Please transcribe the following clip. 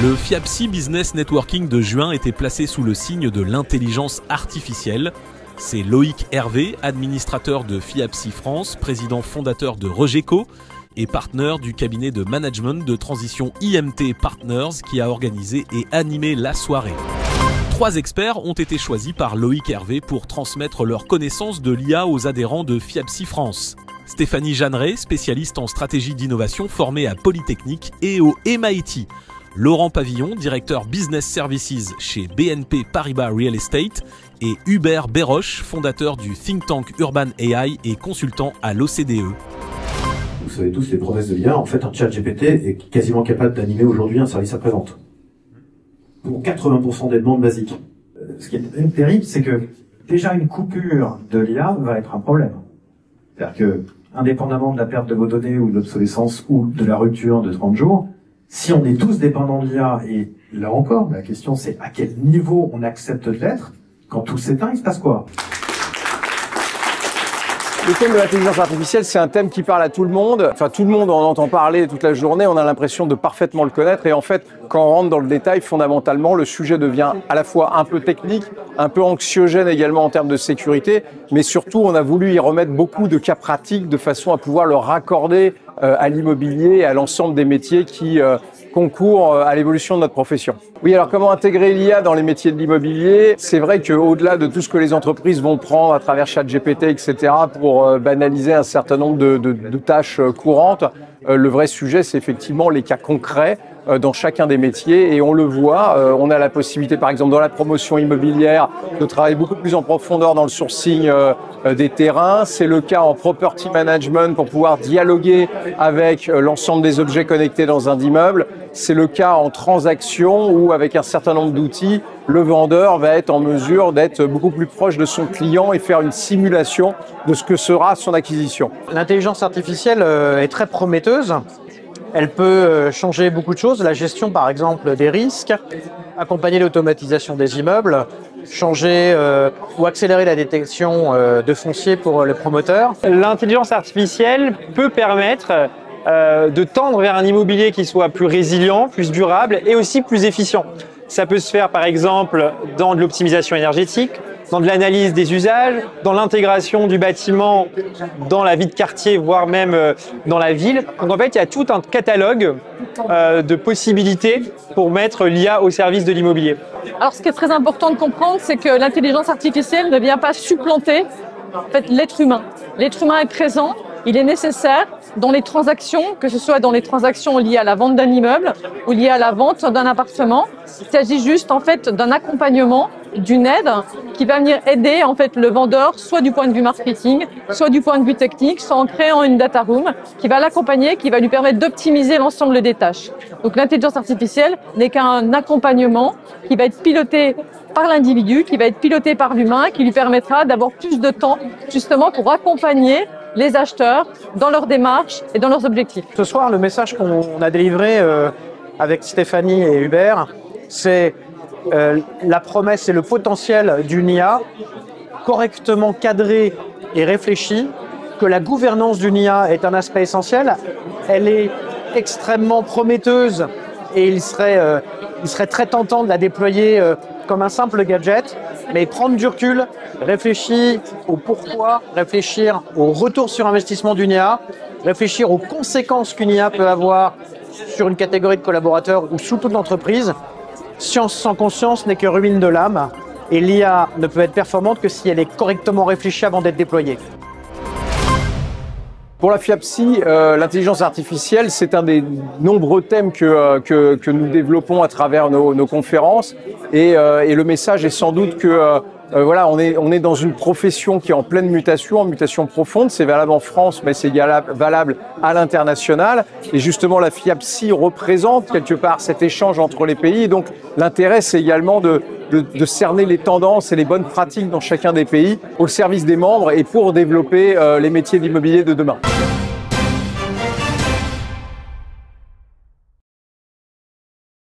Le FIAPSI Business Networking de juin était placé sous le signe de l'intelligence artificielle. C'est Loïc Hervé, administrateur de FIAPSI France, président fondateur de Regeco et partenaire du cabinet de management de transition IMT Partners qui a organisé et animé la soirée. 3 experts ont été choisis par Loïc Hervé pour transmettre leurs connaissances de l'IA aux adhérents de FIAPSI France. Stéphanie Jeanneret, spécialiste en stratégie d'innovation formée à Polytechnique et au MIT. Laurent Pavillon, directeur Business Services chez BNP Paribas Real Estate et Hubert Béroche, fondateur du think tank Urban AI et consultant à l'OCDE. Vous savez tous les promesses de l'IA, en fait un chat GPT est quasiment capable d'animer aujourd'hui un service après-vente. Pour 80% des demandes basiques. Ce qui est terrible, c'est que déjà une coupure de l'IA va être un problème. C'est-à-dire que, indépendamment de la perte de vos données ou de l'obsolescence ou de la rupture de 30 jours, si on est tous dépendants de l'IA, et là encore, la question c'est à quel niveau on accepte de l'être, quand tout s'éteint, il se passe quoi? Le thème de l'intelligence artificielle, c'est un thème qui parle à tout le monde. Enfin, tout le monde en entend parler toute la journée. On a l'impression de parfaitement le connaître. Et en fait, quand on rentre dans le détail, fondamentalement, le sujet devient à la fois un peu technique, un peu anxiogène également en termes de sécurité. Mais surtout, on a voulu y remettre beaucoup de cas pratiques de façon à pouvoir le raccorder à l'immobilier et à l'ensemble des métiers qui concourent à l'évolution de notre profession. Oui, alors comment intégrer l'IA dans les métiers de l'immobilier? C'est vrai qu'au-delà de tout ce que les entreprises vont prendre à travers ChatGPT, etc., pour banaliser un certain nombre de tâches courantes, le vrai sujet, c'est effectivement les cas concrets dans chacun des métiers et on le voit, on a la possibilité par exemple dans la promotion immobilière de travailler beaucoup plus en profondeur dans le sourcing des terrains. C'est le cas en property management pour pouvoir dialoguer avec l'ensemble des objets connectés dans un immeuble. C'est le cas en transaction où avec un certain nombre d'outils, le vendeur va être en mesure d'être beaucoup plus proche de son client et faire une simulation de ce que sera son acquisition. L'intelligence artificielle est très prometteuse. Elle peut changer beaucoup de choses, la gestion par exemple des risques, accompagner l'automatisation des immeubles, changer ou accélérer la détection de foncier pour les promoteurs. L'intelligence artificielle peut permettre de tendre vers un immobilier qui soit plus résilient, plus durable et aussi plus efficient. Ça peut se faire par exemple dans de l'optimisation énergétique, dans de l'analyse des usages, dans l'intégration du bâtiment dans la vie de quartier, voire même dans la ville. Donc en fait, il y a tout un catalogue de possibilités pour mettre l'IA au service de l'immobilier. Alors ce qui est très important de comprendre, c'est que l'intelligence artificielle ne vient pas supplanter en fait, l'être humain. L'être humain est présent, il est nécessaire dans les transactions, que ce soit dans les transactions liées à la vente d'un immeuble ou liées à la vente d'un appartement. Il s'agit juste en fait d'un accompagnement, d'une aide qui va venir aider en fait le vendeur, soit du point de vue marketing, soit du point de vue technique, soit en créant une data room qui va l'accompagner, qui va lui permettre d'optimiser l'ensemble des tâches. Donc l'intelligence artificielle n'est qu'un accompagnement qui va être piloté par l'individu, qui va être piloté par l'humain, qui lui permettra d'avoir plus de temps justement pour accompagner les acheteurs dans leurs démarches et dans leurs objectifs. Ce soir, le message qu'on a délivré avec Stéphanie et Hubert, c'est la promesse et le potentiel d'une IA correctement cadrée et réfléchie, que la gouvernance d'une IA est un aspect essentiel. Elle est extrêmement prometteuse et il serait très tentant de la déployer comme un simple gadget, mais prendre du recul, réfléchir au pourquoi, réfléchir au retour sur investissement d'une IA, réfléchir aux conséquences qu'une IA peut avoir sur une catégorie de collaborateurs ou sous toute l'entreprise. Science sans conscience n'est que ruine de l'âme et l'IA ne peut être performante que si elle est correctement réfléchie avant d'être déployée. Pour la FIAPSI, l'intelligence artificielle, c'est un des nombreux thèmes que nous développons à travers nos conférences. Et le message est sans doute que voilà, on est dans une profession qui est en pleine mutation, en mutation profonde. C'est valable en France, mais c'est valable à l'international. Et justement, la FIAPSI représente quelque part cet échange entre les pays. Et donc, l'intérêt, c'est également de cerner les tendances et les bonnes pratiques dans chacun des pays au service des membres et pour développer les métiers d'immobilier de demain.